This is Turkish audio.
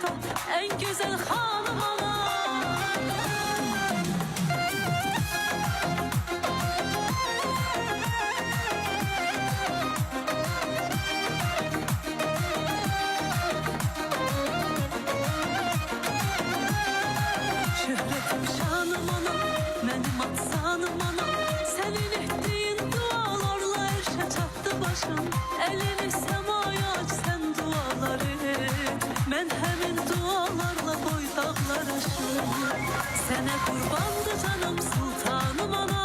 başka en güzel hanım ana. Şöhretim şanım anam, benim atsanım anam. Senin ettiğin dualarla erşe çattı başım. Elini semaya aç sen duaları, ben hemen dualarla boy dağlar aşım. Sene kurbandı canım sultanım anam.